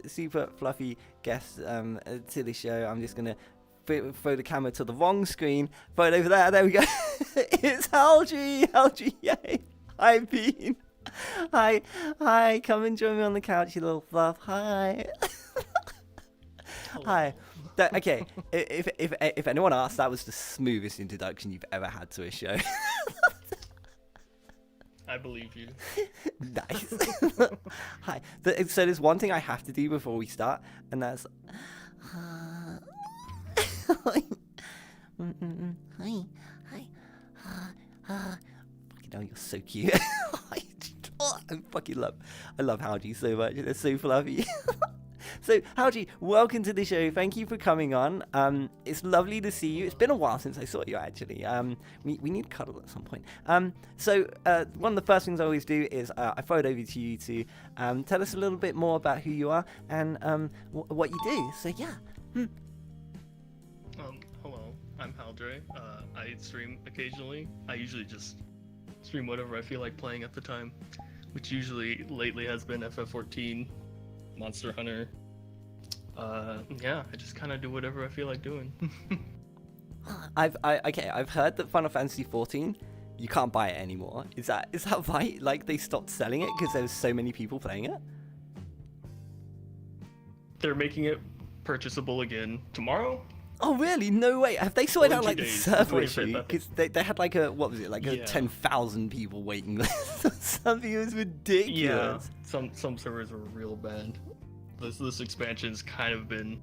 super fluffy guest to the show. I'm just gonna throw the camera to the wrong screen. Throw it over there. There we go. It's Haaldre. Haaldre, yay! Hi, Bean. Hi. Come and join me on the couch, you little fluff. Hi. Hi. Okay, if anyone asks, that was the smoothest introduction you've ever had to a show. I believe you. Nice. Hi. So there's one thing I have to do before we start, and that's... Hi. Fucking hell, you're so cute. I love Haaldre so much. They're so fluffy. So, Haaldre, welcome to the show. Thank you for coming on. It's lovely to see you. It's been a while since I saw you, actually. We need to cuddle at some point. So, one of the first things I always do is I throw it over to you to tell us a little bit more about who you are and what you do. So, yeah. Hello, I'm Haaldre. I stream occasionally. I usually just stream whatever I feel like playing at the time, which usually lately has been FF14, Monster Hunter. Yeah, I just kind of do whatever I feel like doing. I've heard that Final Fantasy 14, you can't buy it anymore. Is that right? Like they stopped selling it because there's so many people playing it? They're making it purchasable again tomorrow. Oh really? No way. Have they sorted out like the days, server issue? Because they had like a, what was it, like a 10,000 people waiting list. Something. It was ridiculous. Yeah, some servers were real bad. This expansion's kind of big.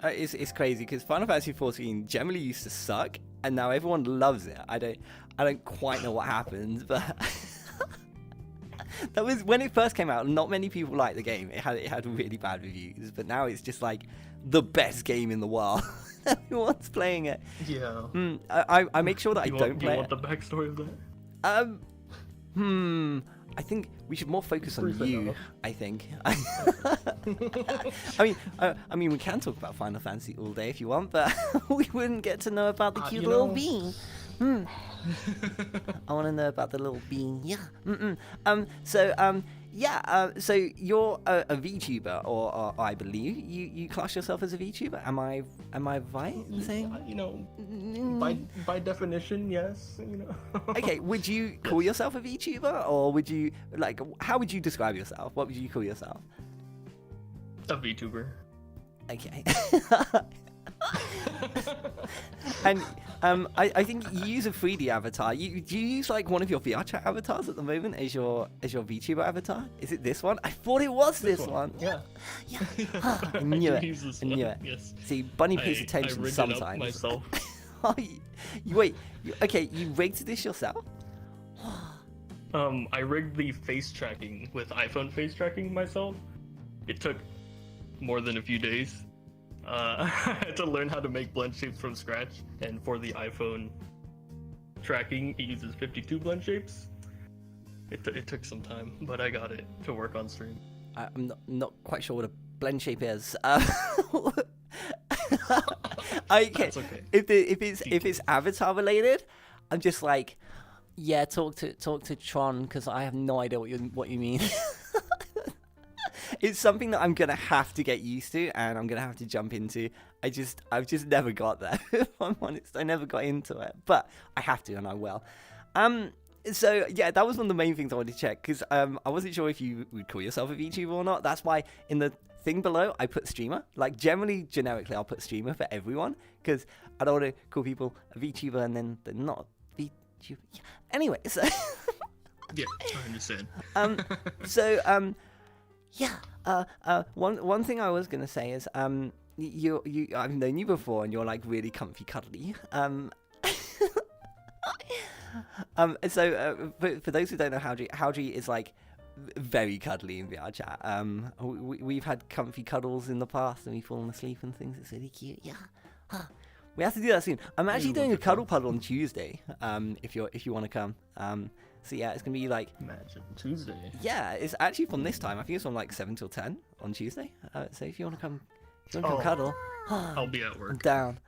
It's crazy because Final Fantasy 14 generally used to suck, and now everyone loves it. I don't quite know what happened, but that was when it first came out. Not many people liked the game. It had really bad reviews, but now it's just like the best game in the world. Everyone's playing it. Yeah. I make sure that I don't play it. Do you want the backstory of that? I think we should more focus on you. enough. I think. I mean, we can talk about Final Fantasy all day if you want, but we wouldn't get to know about the cute little bean. I want to know about the little bean. Yeah. So you're a VTuber, or I believe you class yourself as a VTuber. Am I right in saying? By definition, yes. Okay, would you call yourself a VTuber, or would you how would you describe yourself? What would you call yourself? A VTuber. Okay. And I think you use a 3D avatar. Do you use like one of your VR chat avatars at the moment as your VTuber avatar? Is it this one? I thought it was this one. Yeah. Yeah. I knew it. I knew it. Yes. See, Bunny pays attention I rigged sometimes. it up myself. You rigged this yourself? I rigged the face tracking with iPhone face tracking myself. It took more than a few days. I had to learn how to make blend shapes from scratch, and for the iPhone tracking, it uses 52 blend shapes. It took some time, but I got it to work on stream. I'm not quite sure what a blend shape is. Okay. That's okay. If it's avatar related, I'm just like, yeah, talk to Tron, because I have no idea what you mean. It's something that I'm gonna have to get used to, and I'm gonna have to jump into. I've just never got there. If I'm honest, I never got into it, but I have to, and I will. So yeah, that was one of the main things I wanted to check, because I wasn't sure if you would call yourself a VTuber or not. That's why in the thing below I put streamer. Like generically, I'll put streamer for everyone, because I don't want to call people a VTuber and then they're not VTuber. Yeah. Anyway, so Yeah, I understand. One thing I was gonna say is you I've known you before, and you're like really comfy cuddly. For those who don't know Haaldre is like very cuddly in VR chat. We've had comfy cuddles in the past, and we've fallen asleep and things. It's really cute. Yeah. We have to do that soon. I'm actually doing a cuddle puddle on Tuesday. If you want to come. So yeah, it's gonna be like Imagine Tuesday. Yeah, it's actually from this time. I think it's from like 7 till 10 on Tuesday. So if you want to come, cuddle. I'll be at work. I'm down.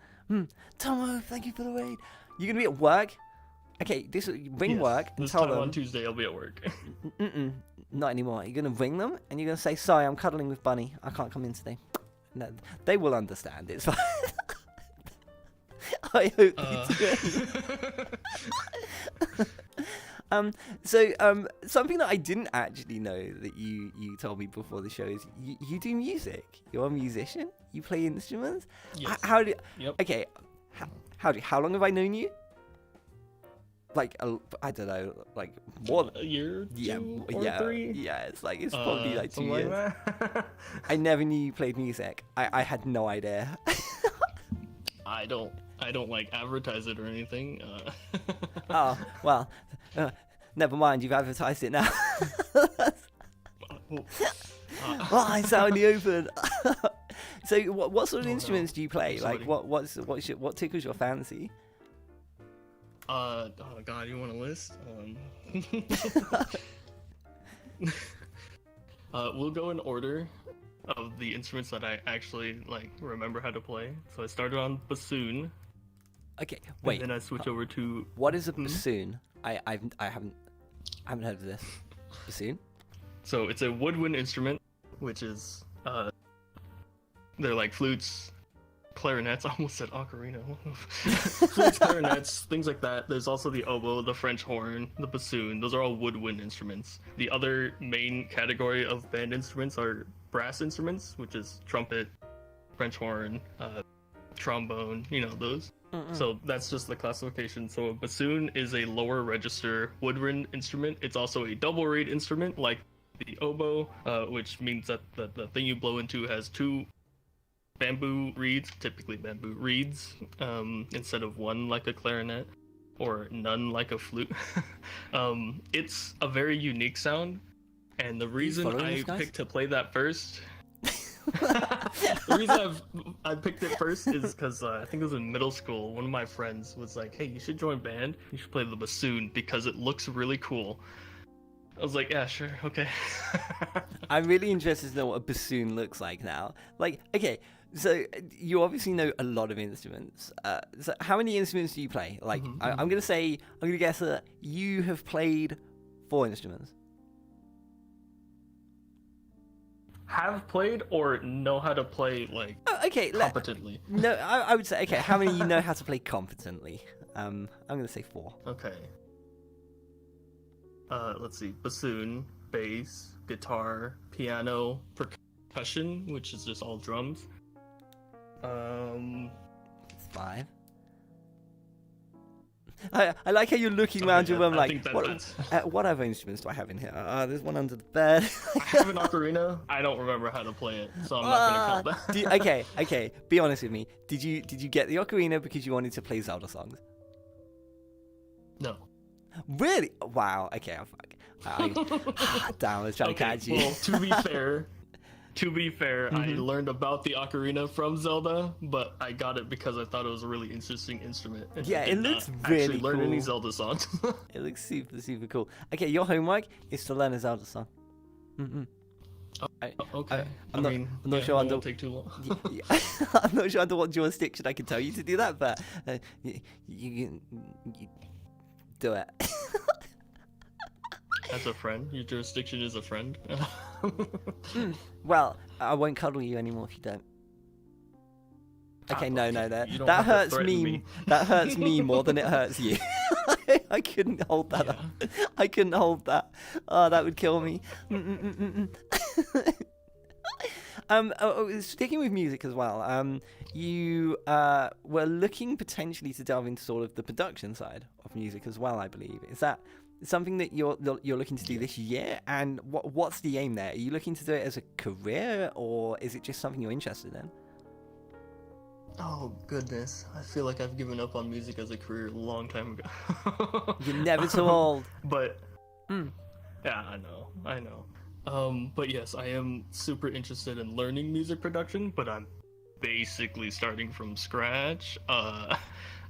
Tomo, thank you for the raid. You're gonna be at work. Okay, ring work and This tell time them on Tuesday I'll be at work. Not anymore. You're going to ring them and you're going to say, sorry, I'm cuddling with Bunny. I can't come in today. No, they will understand. It's fine. I hope they do. Something that I didn't actually know that you told me before the show is you do music. You're a musician. You play instruments. Yes. How do? Yep. Okay. How long have I known you? Like I don't know, like more a year, two, or yeah, 3. Yeah, it's probably like 2 years. Like I never knew you played music. I had no idea. I don't like advertise it or anything. Oh well, never mind. You've advertised it now. Well, it's out in the open. So, what sort of instruments do you play? Like, what tickles your fancy? Oh God, you want a list? We'll go in order of the instruments that I actually remember how to play. So I started on bassoon. Okay, wait. And then I switch over to. What is a bassoon? I haven't heard of this. Bassoon? So it's a woodwind instrument, which is they're like flutes, clarinets. I almost said ocarina. Flutes, clarinets, things like that. There's also the oboe, the French horn, the bassoon. Those are all woodwind instruments. The other main category of band instruments are brass instruments, which is trumpet, French horn, trombone, those. So that's just the classification. So a bassoon is a lower register woodwind instrument. It's also a double reed instrument like the oboe, which means that the thing you blow into has 2 bamboo reeds, typically bamboo reeds, instead of 1 like a clarinet or none like a flute. It's a very unique sound, and the reason I picked to play that first the reason I picked it first is because I think it was in middle school. One of my friends was like, hey, you should join band, you should play the bassoon because it looks really cool. I was like, yeah, sure, okay. I'm really interested to know what a bassoon looks like now. Like, okay, so you obviously know a lot of instruments. So how many instruments do you play? Like, I'm gonna guess that you have played 4 instruments. Have played or know how to play competently? No, I would say, okay, how many you know how to play competently? I'm gonna say 4. Okay. Let's see, bassoon, bass, guitar, piano, percussion, which is just all drums. 5. I like how you're looking around your room like, what other instruments do I have in here? There's one under the bed. I have an ocarina. I don't remember how to play it, so I'm not gonna count that. Okay. Be honest with me. Did you get the ocarina because you wanted to play Zelda songs? No. Really? Wow. Okay. Damn, I was trying to catch you. Well, to be fair, I learned about the ocarina from Zelda, but I got it because I thought it was a really interesting instrument. Yeah, it looks really actually learn cool. any Zelda songs. It looks super cool. Okay, your homework is to learn a Zelda song. Okay. I'm not sure. It won't take too long. I'm not sure under what jurisdiction I can tell you to do that, but you do it. As a friend, your jurisdiction is a friend. Well, I won't cuddle you anymore if you don't. Okay, no. That hurts me. That hurts me more than it hurts you. I couldn't hold that up. I couldn't hold that. Oh, that would kill me. Sticking with music as well. You were looking potentially to delve into sort of the production side of music as well, I believe. Is that something that you're looking to do this year? And what's the aim there? Are you looking to do it as a career, or is it just something you're interested in? Oh goodness, I feel like I've given up on music as a career a long time ago. You're never too old. But yeah, I know. But yes, I am super interested in learning music production, but I'm basically starting from scratch.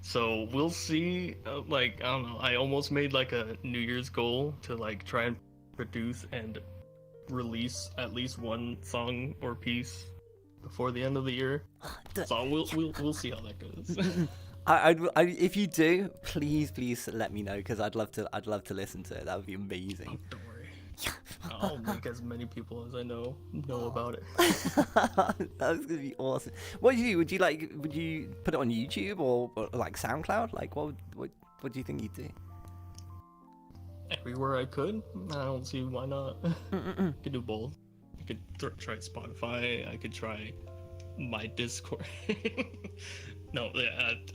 So we'll see. I don't know. I almost made like a New Year's goal to try and produce and release at least 1 song or piece before the end of the year. So we'll see how that goes. I if you do, please let me know, because I'd love to listen to it. That would be amazing. Oh, don't worry. I'll make as many people as I know about it. That's gonna be awesome. What do you do? Would you put it on YouTube or like SoundCloud? Like what do you think you'd do? Everywhere I could. I don't see why not. I could do both. I could try Spotify. I could try my Discord. No,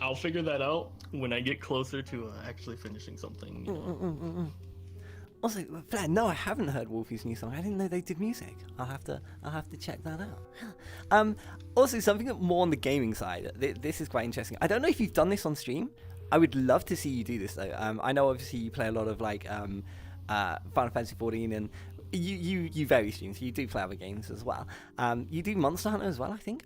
I'll figure that out when I get closer to actually finishing something. Also, no, I haven't heard Wolfie's new song. I didn't know they did music. I'll have to check that out. Also, something more on the gaming side. This is quite interesting. I don't know if you've done this on stream. I would love to see you do this though. I know obviously you play a lot of like Final Fantasy 14 and you vary streams. So you do play other games as well. You do Monster Hunter as well, I think.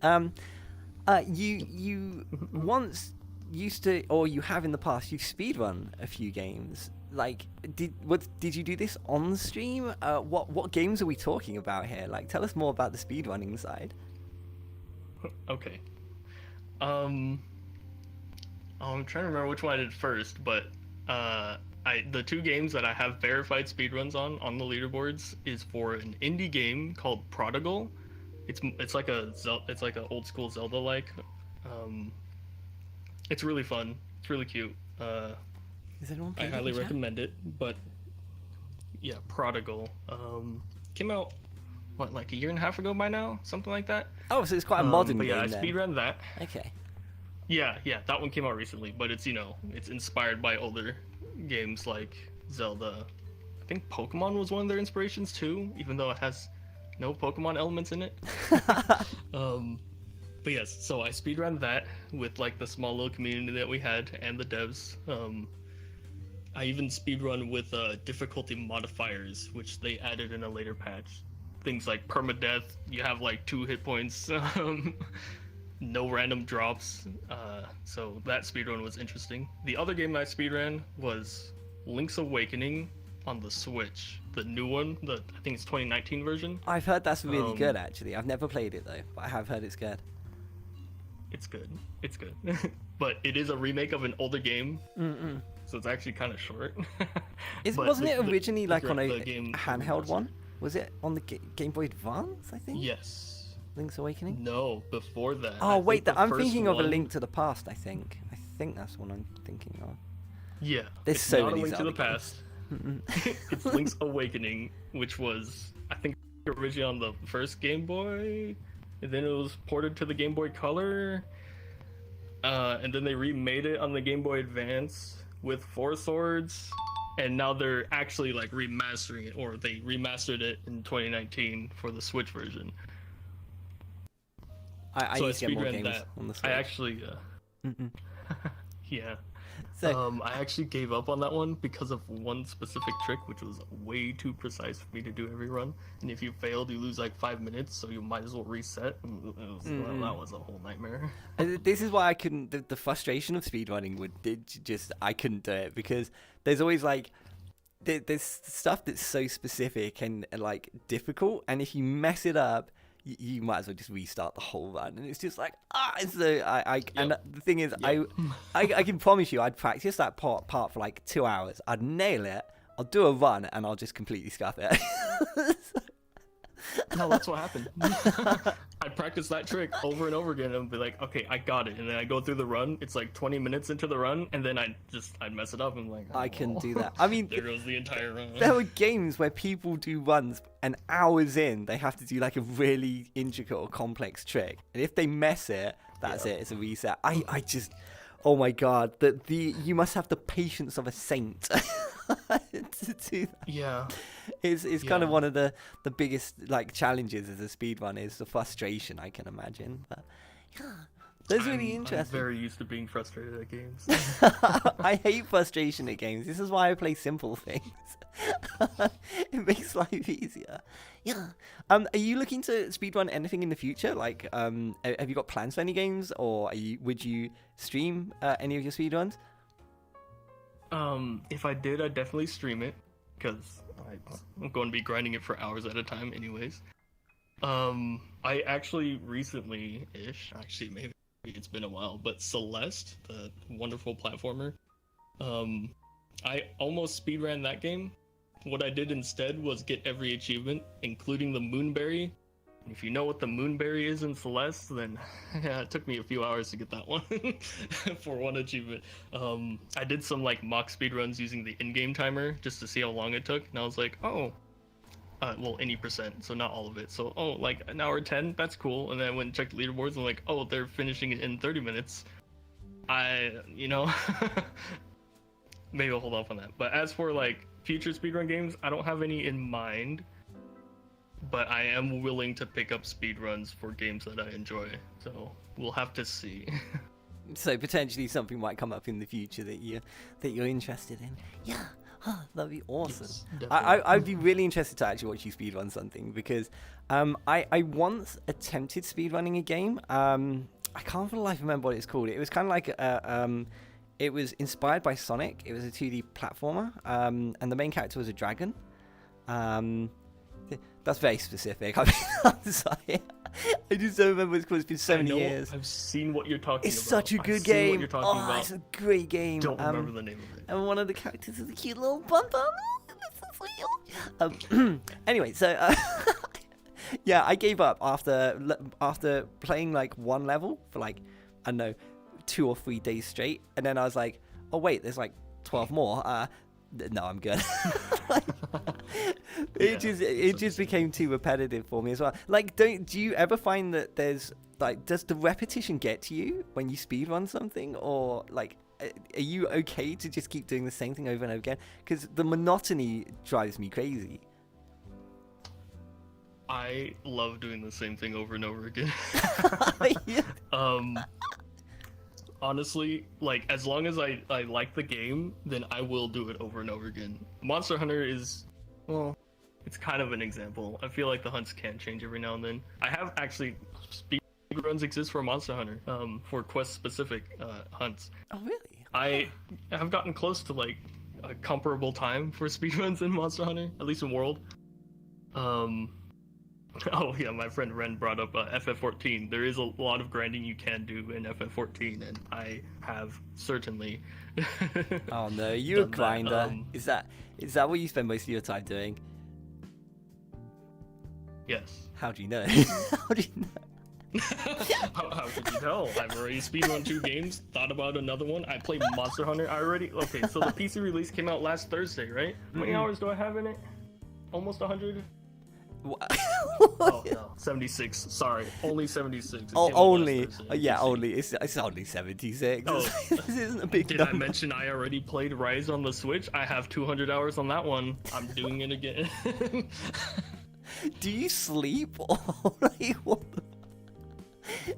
You once used to, or you have in the past, you've speedrun a few games. Like, did you do this on stream? What games are we talking about here? Like, tell us more about the speedrunning side. Okay. I'm trying to remember which one I did first, but the two games that I have verified speedruns on the leaderboards is for an indie game called Prodigal. It's like an old school Zelda like. It's really fun. It's really cute. I highly recommend it. But yeah, Prodigal came out like a year and a half ago by now, something like that. Oh, so it's quite a modern game. Yeah, I speedrun that. Okay. Yeah, that one came out recently, but it's it's inspired by older games like Zelda. I think Pokemon was one of their inspirations too, even though it has no Pokemon elements in it. But yes, so I speedrun that with like the small little community that we had and the devs. I even speedrun with difficulty modifiers, which they added in a later patch. Things like permadeath, you have like 2 hit points, no random drops. So that speedrun was interesting. The other game I speedran was Link's Awakening on the Switch, the new one, I think it's 2019 version. I've heard that's really good actually. I've never played it though, but I have heard it's good. It's good. But it is a remake of an older game. So it's actually kind of short. Wasn't it originally like on a handheld one? Was it on the Game Boy Advance, I think? Yes. Link's Awakening? No, before that. Oh, wait, I'm thinking of A Link to the Past, I think. I think that's what I'm thinking of. Yeah. There's so many Link to Zelda the Past. It's Link's Awakening, which was, I think, originally on the first Game Boy, and then it was ported to the Game Boy Color, and then they remade it on the Game Boy Advance with 4 swords, and now they're actually like remastering it, or they remastered it in 2019 for the Switch version. I used to get more games on the Switch. I actually, yeah. So, I actually gave up on that one because of one specific trick, which was way too precise for me to do every run. And if you failed, you lose like 5 minutes, so you might as well reset. Well, that was a whole nightmare. This is why I couldn't. The frustration of speedrunning I couldn't do it, because there's always like there's stuff that's so specific and like difficult, and if you mess it up, you might as well just restart the whole run, and it's just like and the thing is, I can promise you, I'd practice that part for like 2 hours. I'd nail it. I'll do a run, and I'll just completely scuff it. No, that's what happened. I'd practice that trick over and over again, and be like, okay, I got it. And then I go through the run. It's like 20 minutes into the run, and then I'd mess it up. And like, I can do that. I mean, there goes the entire run. There were games where people do runs, and hours in, they have to do like a really intricate or complex trick. And if they mess it, that's it. It's a reset. I just, oh my god, you must have the patience of a saint to do that. Yeah. It's kind of one of the biggest like challenges as a speedrun is the frustration, I can imagine. But yeah, that's really interesting. I'm very used to being frustrated at games. I hate frustration at games. This is why I play simple things. It makes life easier. Yeah. Are you looking to speedrun anything in the future? Like, have you got plans for any games, or would you stream any of your speedruns? If I did, I'd definitely stream it, because I'm going to be grinding it for hours at a time anyways. I actually recently-ish, actually maybe it's been a while, but Celeste, the wonderful platformer, I almost speedran that game, what I did instead was get every achievement, including the Moonberry. If you know what the Moonberry is in Celeste, then yeah, it took me a few hours to get that one for one achievement. I did some like mock speedruns using the in-game timer just to see how long it took, and I was like, oh, well, any percent, so not all of it. So, oh, like an hour 10, that's cool. And then I went and checked the leaderboards, and I'm like, oh, they're finishing it in 30 minutes. Maybe I'll hold off on that. But as for like future speedrun games, I don't have any in mind. But I am willing to pick up speedruns for games that I enjoy. So we'll have to see. So potentially something might come up in the future that you're interested in. Yeah, that'd be awesome. Yes, I'd be really interested to actually watch you speedrun something, because I once attempted speedrunning a game. I can't for the life remember what it's called. It was kind of like it was inspired by Sonic. It was a 2D platformer, and the main character was a dragon. That's very specific. I mean, I'm sorry. I just don't remember what it's called. It's been so many years. I've seen what you're talking about. It's such a good game. What you're talking about. It's a great game. Don't remember the name of it. And one of the characters is a cute little bun. Anyway, so yeah, I gave up after playing like one level for like, I don't know, 2 or 3 days straight, and then I was like, oh wait, there's like 12 more. No, I'm good. It just became too repetitive for me as well. Like, do you ever find that there's like, does the repetition get to you when you speedrun something, or like, are you okay to just keep doing the same thing over and over again? Because the monotony drives me crazy. I love doing the same thing over and over again. Yeah. Honestly, like, as long as I like the game, then I will do it over and over again. Monster Hunter is, well, it's kind of an example. I feel like the hunts can change every now and then. I have actually, speedruns exist for Monster Hunter, for quest-specific hunts. Oh, really? I have gotten close to, like, a comparable time for speedruns in Monster Hunter, at least in World. Oh yeah, my friend Ren brought up FF14. There is a lot of grinding you can do in FF14, and I have certainly. Oh no, you're a grinder. Is that what you spend most of your time doing? Yes. How do you know? How do you know? How could you tell? I've already speedrun 2 games, thought about another one. I played Monster Hunter. Okay, so the PC release came out last Thursday, right? How many hours do I have in it? Almost 100? Oh no, 76. Sorry, only 76. Oh, only. Yeah, only. It's only 76. Oh, this isn't a big Did number. I mention I already played Rise on the Switch? I have 200 hours on that one. I'm doing it again. Do you sleep or like what?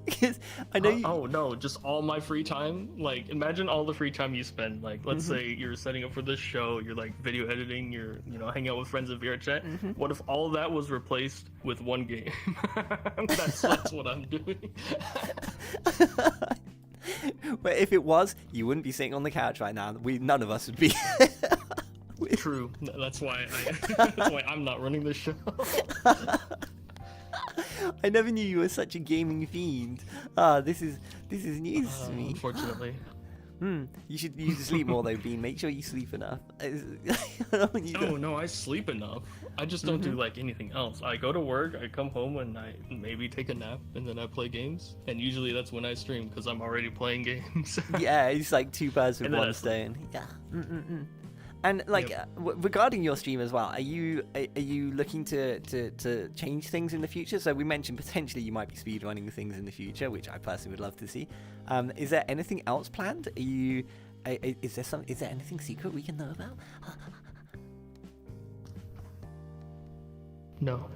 Because I know. Oh no, just all my free time. Like, imagine all the free time you spend. Like, let's say you're setting up for this show, you're like video editing, you're hanging out with friends in VR chat. What if all of that was replaced with one game? that's what I'm doing. But if it was, you wouldn't be sitting on the couch right now. None of us would be. True. That's why I'm not running this show. I never knew you were such a gaming fiend. This is news to me. Unfortunately. You should sleep more though, Bean. Make sure you sleep enough. No, I sleep enough. I just don't do like anything else. I go to work, I come home, and I maybe take a nap, and then I play games. And usually that's when I stream, because I'm already playing games. Yeah, it's like 2 birds with one stone. Yeah. And like, regarding your stream as well, are you looking to change things in the future? So we mentioned potentially you might be speedrunning things in the future, which I personally would love to see. Is there anything else planned? Is there anything secret we can know about? No.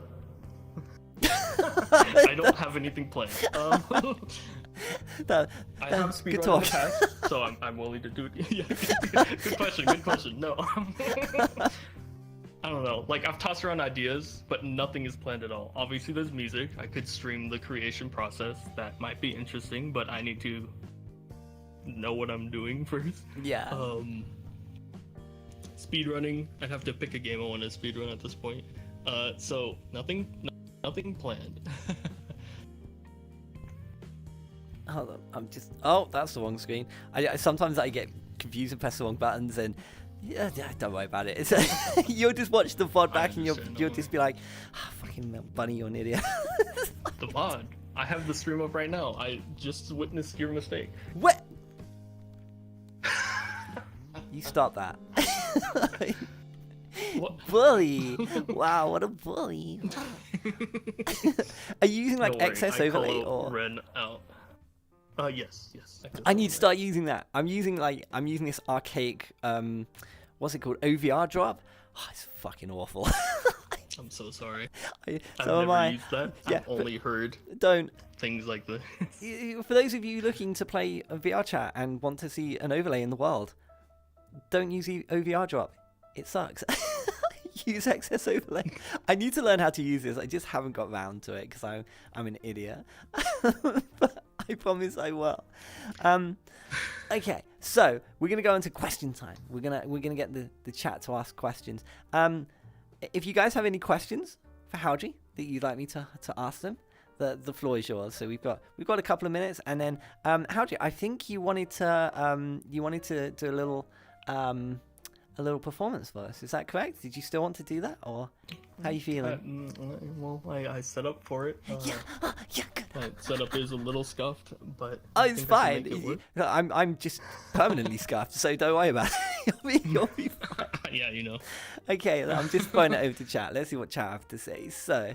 I don't have anything planned. I have speedrun in the past, so I'm willing to do it. Yeah, good question. No. I don't know. Like, I've tossed around ideas, but nothing is planned at all. Obviously, there's music. I could stream the creation process. That might be interesting, but I need to know what I'm doing first. Yeah. Speedrunning. I'd have to pick a game I want to speedrun at this point. So nothing planned. Hold on, that's the wrong screen. Sometimes I get confused and press the wrong buttons, and Yeah, don't worry about it. You'll just watch the VOD back and you'll just be like, fucking Bunny, you're an idiot. The VOD. I have the stream up right now. I just witnessed your mistake. What? You stop that. What? Bully! Wow, what a bully! Are you using like excess overlay or? Ren out. Yes. I need to start using that. I'm using this archaic what's it called? OVR drop. Oh, it's fucking awful. I'm so sorry. I've never used that. Yeah, I've only heard things like this. For those of you looking to play a VR chat and want to see an overlay in the world, don't use the OVR drop. It sucks. Use excess overlay. I need to learn how to use this. I just haven't got round to it because I'm an idiot. But I promise I will. Okay, so we're gonna go into question time. We're gonna get the chat to ask questions. If you guys have any questions for Haaldre that you'd like me to ask them, the floor is yours. So we've got a couple of minutes, and then Haaldre, I think you wanted to do a little performance for us. Is that correct? Did you still want to do that, or how are you feeling? Well, I set up for it. Yeah, good. My setup is a little scuffed, but it's fine. I'm just permanently scuffed, so don't worry about it. You'll be fine. Yeah, you know. Okay, I'm just throwing it over to chat. Let's see what chat have to say. So,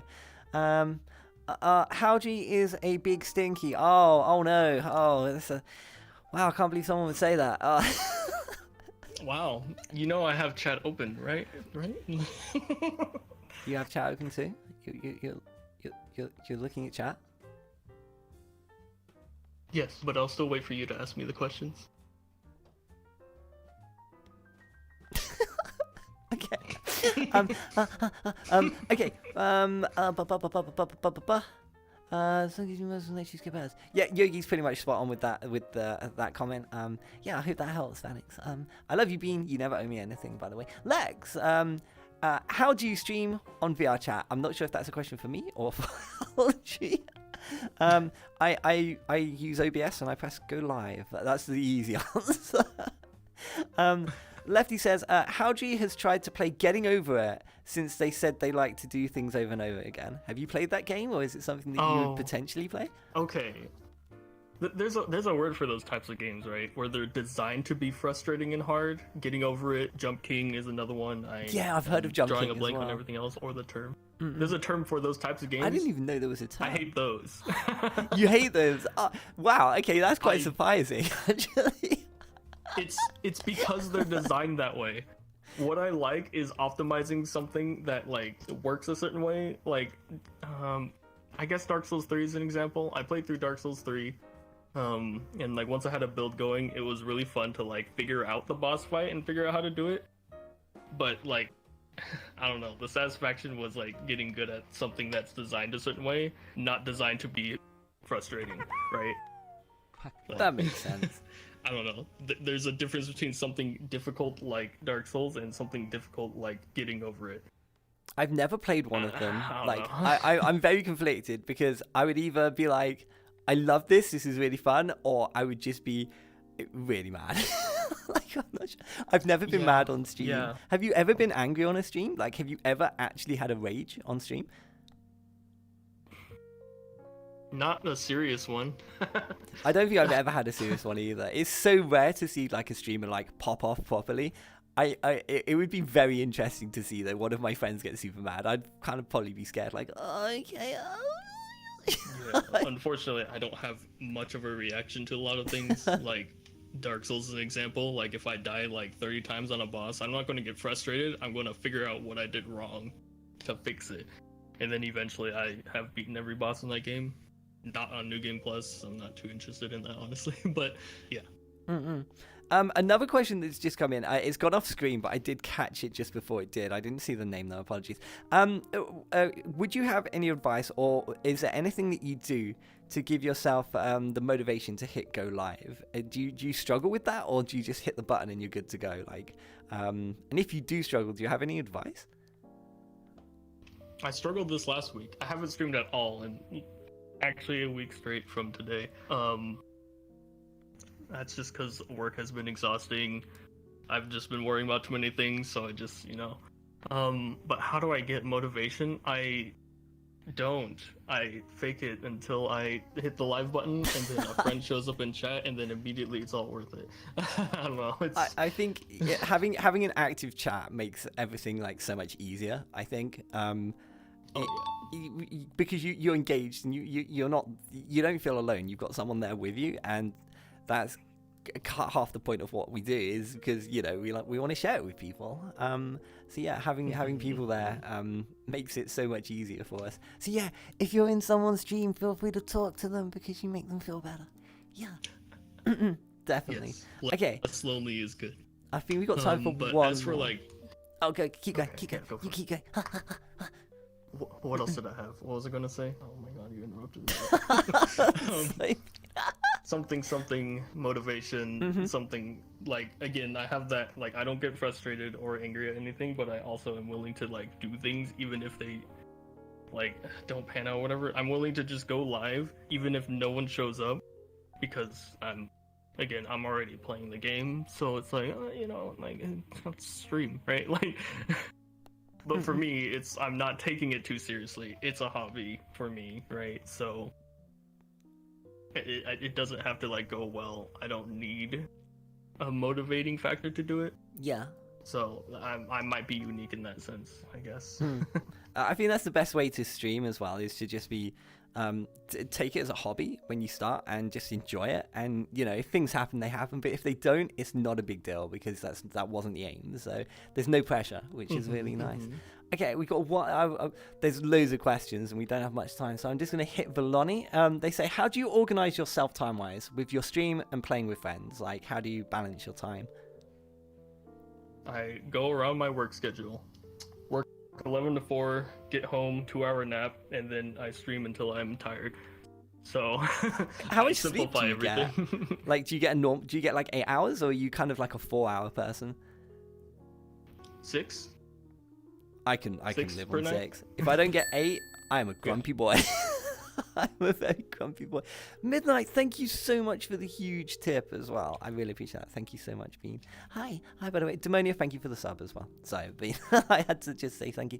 Haaldre is a big stinky. Oh no. Oh, wow. I can't believe someone would say that. Wow, you know I have chat open, right? You have chat open too? You're looking at chat? Yes, but I'll still wait for you to ask me the questions. Okay. Okay. Yeah, Yogi's pretty much spot on with that comment. Yeah, I hope that helps, Vanix. I love you, Bean. You never owe me anything, by the way. Lex, how do you stream on VR chat? I'm not sure if that's a question for me or for Haaldre. I use OBS and I press go live. That's the easy answer. Lefty says, Haaldre has tried to play Getting Over It since they said they like to do things over and over again. Have you played that game, or is it something that you would potentially play? Okay. There's a word for those types of games, right? Where they're designed to be frustrating and hard. Getting Over It, Jump King is another one. I've heard of Jump King. Drawing a blank on everything else, or the term. Mm-mm. There's a term for those types of games. I didn't even know there was a term. I hate those. You hate those? Wow, okay, that's quite surprising, actually. It's because they're designed that way. What I like is optimizing something that like works a certain way. Like, I guess Dark Souls 3 is an example. I played through Dark Souls 3, and like once I had a build going, it was really fun to like figure out the boss fight and figure out how to do it. But like, I don't know, the satisfaction was like getting good at something that's designed a certain way, not designed to be frustrating, right? Like, that makes sense. I don't know. There's a difference between something difficult like Dark Souls and something difficult like Getting Over It. I've never played one of them. I'm very conflicted because I would either be like, I love this is really fun, or I would just be really mad. Like, I'm not sure. I've never been mad on stream. Yeah. Have you ever been angry on a stream? Like, have you ever actually had a rage on stream? Not a serious one. I don't think I've ever had a serious one either. It's so rare to see like a streamer like pop off properly. It would be very interesting to see that one of my friends gets super mad. I'd kind of probably be scared, like, okay. Yeah, unfortunately, I don't have much of a reaction to a lot of things. Like Dark Souls is an example. Like if I die like 30 times on a boss, I'm not going to get frustrated. I'm going to figure out what I did wrong to fix it. And then eventually I have beaten every boss in that game. Not on New Game Plus. I'm not too interested in that, honestly. But yeah. Another question that's just come in. It's gone off screen, but I did catch it just before it did. I didn't see the name though. Apologies. Would you have any advice, or is there anything that you do to give yourself the motivation to hit go live? Do you struggle with that, or do you just hit the button and you're good to go? Like, and if you do struggle, do you have any advice? I struggled this last week. I haven't streamed at all, and actually a week straight from today. That's just because work has been exhausting. I've just been worrying about too many things, so I just, but how do I get motivation? I don't. I fake it until I hit the live button, and then a friend shows up in chat, and then immediately it's all worth it. I don't know. I think having an active chat makes everything like so much easier. I think because you're engaged and you don't feel alone. You've got someone there with you, and that's half the point of what we do, is because we want to share it with people. So yeah, having people there makes it so much easier for us. So yeah, if you're in someone's stream, feel free to talk to them because you make them feel better. Yeah. Definitely. Yes. Okay, Less lonely is good. I think we got time for but one as for more. like, okay, keep going. go for You it. keep going. What else did I have? What was I gonna say? Oh my god, you interrupted me. Something motivation, something like, again, I have that, like, I don't get frustrated or angry at anything, but I also am willing to like do things even if they like don't pan out or whatever. I'm willing to just go live even if no one shows up, because I'm already playing the game, so it's like, like, let's stream, right? Like, but for me, I'm not taking it too seriously. It's a hobby for me, right? So it doesn't have to like go well. I don't need a motivating factor to do it. Yeah. So I might be unique in that sense, I guess. I think that's the best way to stream as well, is to just be take it as a hobby when you start and just enjoy it. And if things happen, they happen, but if they don't, it's not a big deal, because that wasn't the aim. So there's no pressure, which is really nice. Okay, we got one. There's loads of questions and we don't have much time, so I'm just going to hit Veloni. They say, how do you organize yourself time-wise with your stream and playing with friends? Like, how do you balance your time? I go around my work schedule. Work 11 to 4, get home, 2-hour nap, and then I stream until I'm tired. So how much sleep do you get? Like, do you get like 8 hours, or are you kind of like a 4-hour person? 6. I can live on night? 6. If I don't get 8, I am a grumpy boy. I'm a very grumpy boy. Midnight, thank you so much for the huge tip as well. I really appreciate that. Thank you so much, Bean. Hi, by the way. Demonia, thank you for the sub as well. Sorry, Bean. I had to just say thank you.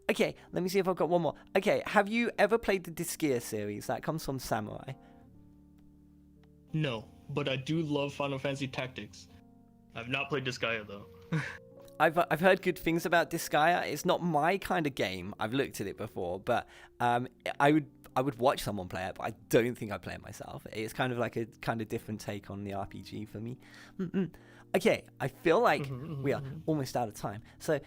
Okay, let me see if I've got one more. Okay, have you ever played the Disgaea series? That comes from Samurai. No, but I do love Final Fantasy Tactics. I've not played Disgaea though. I've heard good things about Disgaea. It's not my kind of game. I've looked at it before, but I would watch someone play it, but I don't think I'd play it myself. It's kind of like a kind of different take on the RPG for me. Okay, I feel like we are almost out of time. So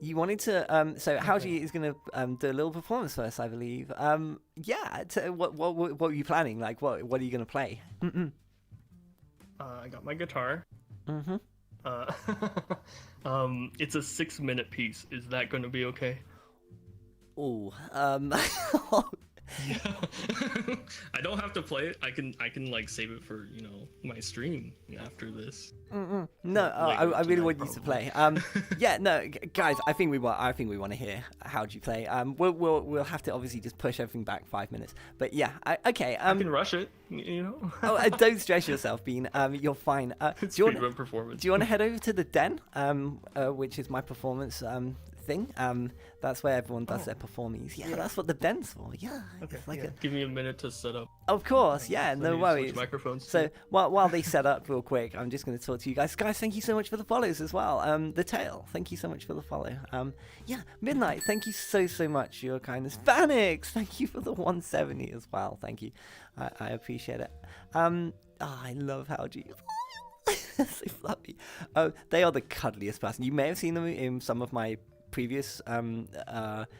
you wanted to so Haaldre is going to do a little performance first, I believe. What were you planning? Like, what are you going to play? I got my guitar. It's a 6-minute piece. Is that going to be okay? Oh, yeah. I don't have to play it. I can like save it for my stream after this. No, I really want you to play. Yeah, no, guys, I think we want to hear how do you play. We'll have to obviously just push everything back 5 minutes. But yeah, okay. I can rush it, Oh, don't stress yourself, Bean. You're fine. It's speedrun performance. Do you want to head over to the Den, which is my performance thing? That's where everyone does their performance. Yeah, that's what the Den's for. Yeah. Okay. It's like Give me a minute to set up. Of course, yeah, no worries. Microphones. So while they set up real quick, I'm just going to talk to you guys. Guys, thank you so much for the follows as well. The Tail, thank you so much for the follow. Yeah, Midnight, thank you so much for your kindness. Vanix, thank you for the 170 as well. Thank you, I appreciate it. I love Haaldre. So fluffy. They are the cuddliest person. You may have seen them in some of my previous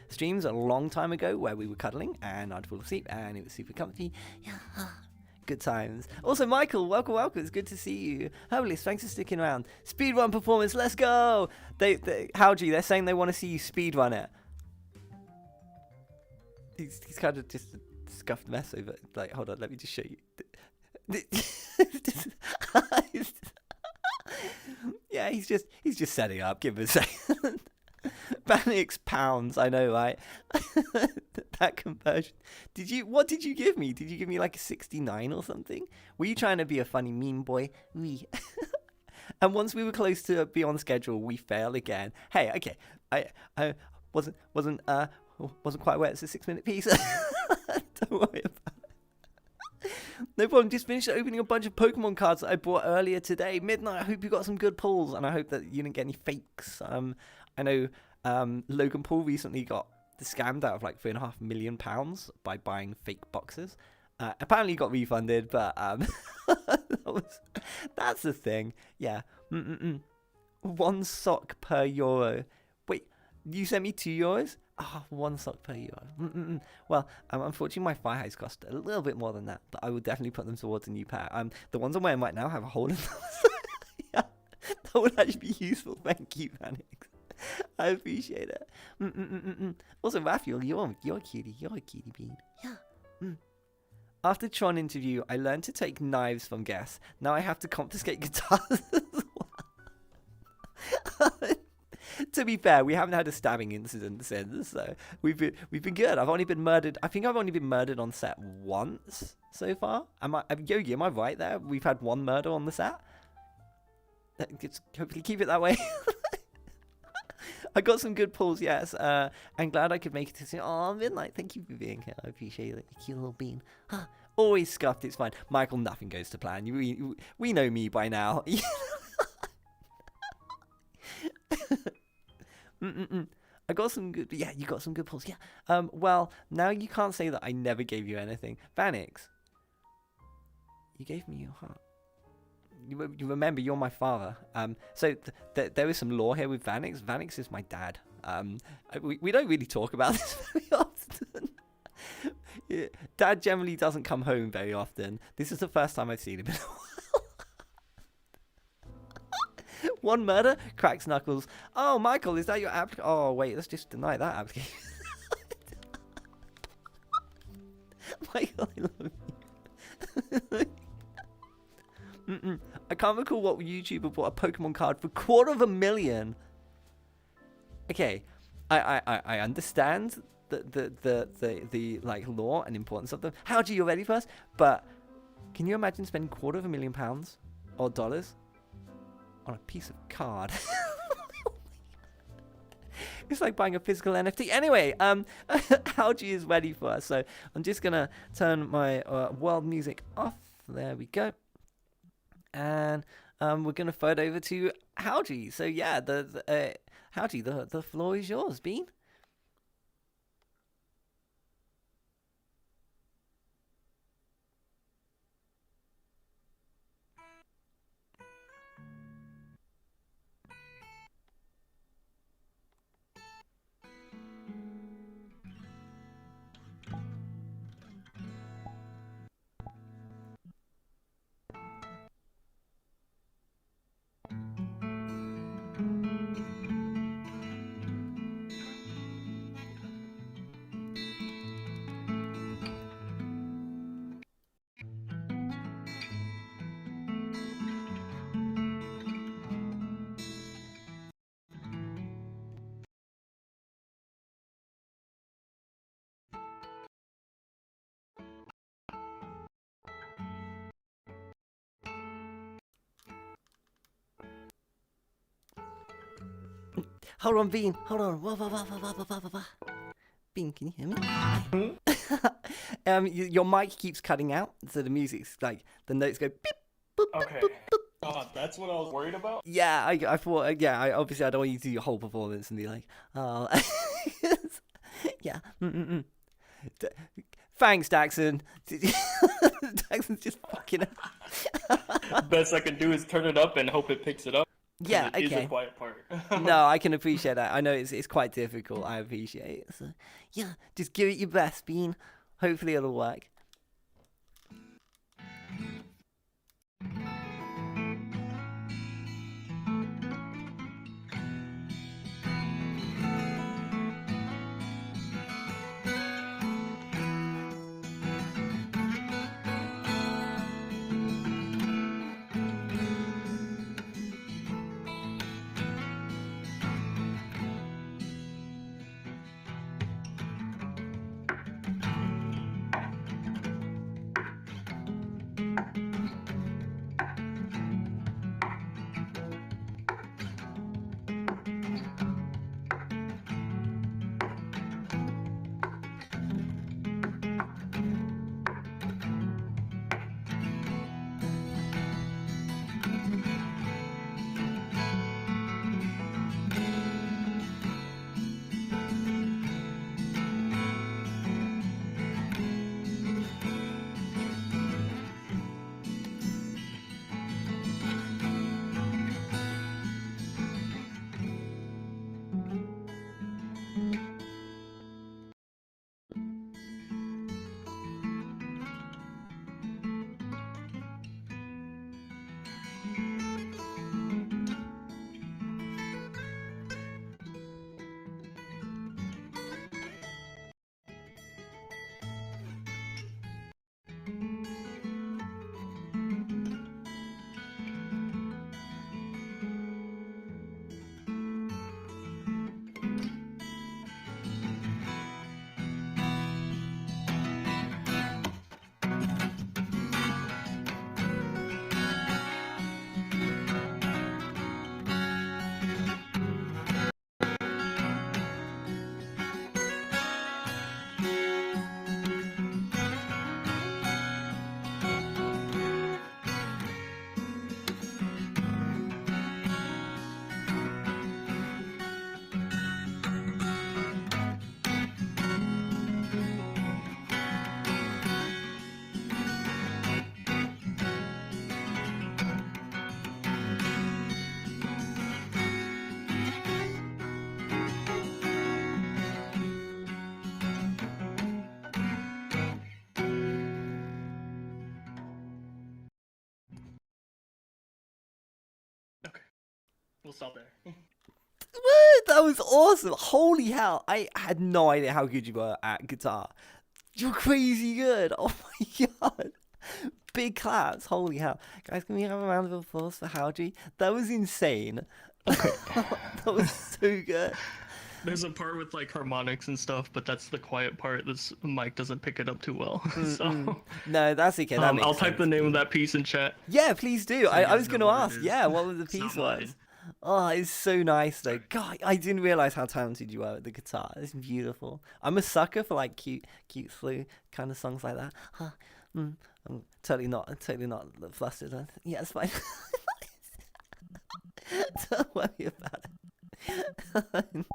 streams a long time ago where we were cuddling and I'd fall asleep and it was super comfy. Yeah, good times. Also, Michael, welcome. It's good to see you. Herbalist, thanks for sticking around. Speedrun performance, let's go. Haaldre, they're saying they want to see you speedrun it. He's kind of just a scuffed mess over. Like, hold on, let me just show you. Yeah, he's just setting up. Give him a second. Banix pounds, I know, right? That conversion. What did you give me? Did you give me like a 69 or something? Were you trying to be a funny meme boy? Oui. And once we were close to be on schedule, we fail again. Hey, okay, I wasn't quite aware it's a 6-minute piece. Don't worry about it. No problem. Just finished opening a bunch of Pokemon cards that I bought earlier today, midnight. I hope you got some good pulls, and I hope that you didn't get any fakes. I know Logan Paul recently got scammed out of like £3.5 million by buying fake boxes. Apparently he got refunded, but that's the thing. Yeah. 1 sock per euro. Wait, you sent me €2? Ah, 1 sock per euro. Well, unfortunately my fire hose cost a little bit more than that, but I will definitely put them towards a new pair. The ones I'm wearing right now have a hole in them. Yeah, that would actually be useful. Thank you, Vanix. I appreciate it. Also, Raphael, you're a cutie. You're a cutie bean. Yeah. After Tron interview, I learned to take knives from guests. Now I have to confiscate guitars as well. To be fair, we haven't had a stabbing incident since, so we've been good. I've only been murdered. I think I've only been murdered on set once so far. Yogi, am I right there? We've had 1 murder on the set. Just hopefully keep it that way. I got some good pulls, yes. I'm glad I could make it to midnight. Thank you for being here. I appreciate it. You cute little bean. Always scuffed. It's fine. Michael, nothing goes to plan. We know me by now. I got some good. Yeah, you got some good pulls. Yeah. Well, now you can't say that I never gave you anything. Vanix, you gave me your heart. You remember, you're my father. So there is some lore here with Vanix. Vanix is my dad. We don't really talk about this very often. Yeah, Dad generally doesn't come home very often. This is the first time I've seen him in a while. 1 murder? Cracks knuckles. Oh, Michael, is that your app? Oh, wait, let's just deny that application. Michael, I love you. I can't recall what YouTuber bought a Pokemon card for $250,000. Okay, I understand the like lore and importance of them. How do you ready first? But can you imagine spending £250,000 or dollars on a piece of card? It's like buying a physical NFT. Anyway, Haaldre is ready for us, so I'm just gonna turn my world music off. There we go. And we're going to throw it over to Haaldre. So, yeah, Haaldre, the floor is yours, Bean. Hold on, Bean. Hold on. Bean, can you hear me? Your mic keeps cutting out, so the music's like, the notes go beep, boop, Okay. boop, boop, boop. Oh, that's what I was worried about? Yeah, I thought, obviously I don't want you to do your whole performance and be like, oh. Yeah. Thanks, Daxon. Daxon's just fucking. Best I can do is turn it up and hope it picks it up. Yeah, It is okay. a quiet part. No, I can appreciate that. I know it's quite difficult. I appreciate it. So, yeah, just give it your best, Bean. Hopefully it'll work. We'll stop there. Woo, that was awesome. Holy hell. I had no idea how good you were at guitar. You're crazy good. Oh my god. Big claps. Holy hell. Guys, can we have a round of applause for Haaldre? That was insane. That was so good. There's a part with like harmonics and stuff, but that's the quiet part. This mic doesn't pick it up too well. So No, that's okay. That makes I'll type sense. the name of that piece in chat. Yeah, please do. So you I guys was know going to what it ask. is. Yeah, what was the It's piece not was? mine. Oh, it's so nice though. God, I didn't realize how talented you were at the guitar. It's beautiful. I'm a sucker for like cute, slow kind of songs like that. I'm totally not flustered. Yeah, it's fine. Don't worry about it.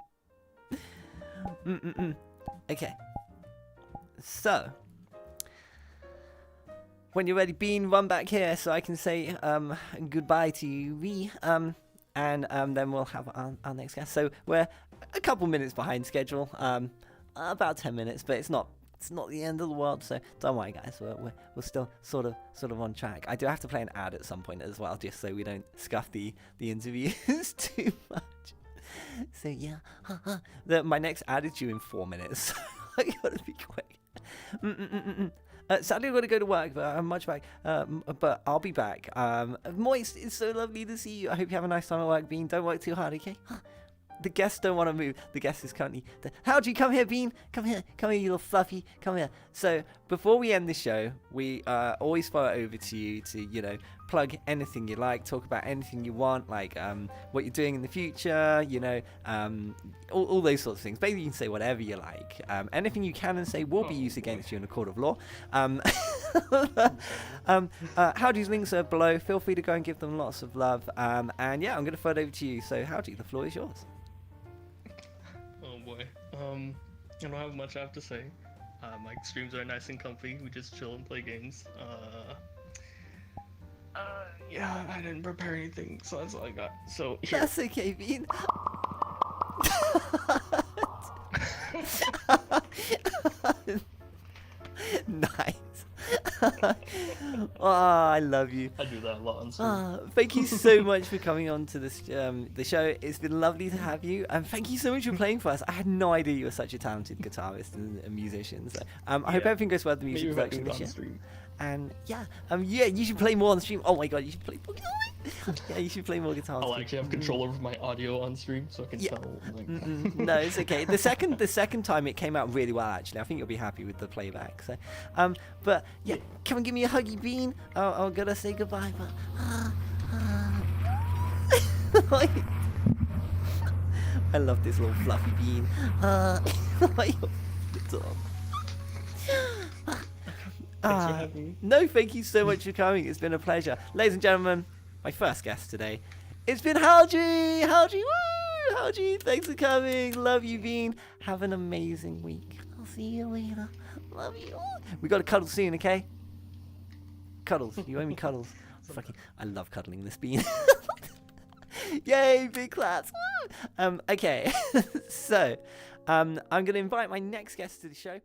Okay. So, when you're ready, Bean, run back here so I can say goodbye to you, and then we'll have our next guest. So we're a couple minutes behind schedule, about 10 minutes, but it's not the end of the world. So don't worry, guys. We're still sort of on track. I do have to play an ad at some point as well, just so we don't scuff the interviews too much. So yeah, my next ad is due in 4 minutes. So I gotta be quick. Sadly, I've got to go to work, but I'm much back. But I'll be back. Moist, it's so lovely to see you. I hope you have a nice time at work, Bean. Don't work too hard, okay? The guests don't want to move. The guest is currently... How'd you come here, Bean? Come here, you little fluffy. Come here. So, before we end the show, we always throw it over to you to, plug anything you like, talk about anything you want, like what you're doing in the future, all those sorts of things. Basically, you can say whatever you like. Anything you can and say will be used against you in a court of law. Howdy's links are below. Feel free to go and give them lots of love. And yeah, I'm going to throw it over to you. So, Howdy, the floor is yours. Oh boy. I don't have much I have to say. My streams are nice and comfy. We just chill and play games. Yeah, I didn't prepare anything, so that's all I got. So here. That's okay, Bean. Nice. Oh, I love you. I do that a lot on stream. Thank you so much for coming on to this the show. It's been lovely to have you, and thank you so much for playing for us. I had no idea you were such a talented guitarist and a musician. So I hope everything goes well with the music production this year. Stream. And yeah, you should play more on stream. Oh my god, you should play more guitar. Yeah, you should play more guitar. I'll actually have control over my audio on stream, so I can tell. No, it's okay. The second time it came out really well. Actually, I think you'll be happy with the playback. So, but yeah, come and give me a huggy, Bean. I'm gonna say goodbye, but I love this little fluffy Bean. Thanks for having me. No, thank you so much for coming. It's been a pleasure. Ladies and gentlemen, my first guest today, it's been Haaldre! Haaldre, woo! Haaldre, thanks for coming. Love you, Bean. Have an amazing week. I'll see you later. Love you. We got to cuddle soon, okay? Cuddles. You owe me cuddles. I love cuddling this Bean. Yay, big claps. Woo! Okay, so I'm going to invite my next guest to the show.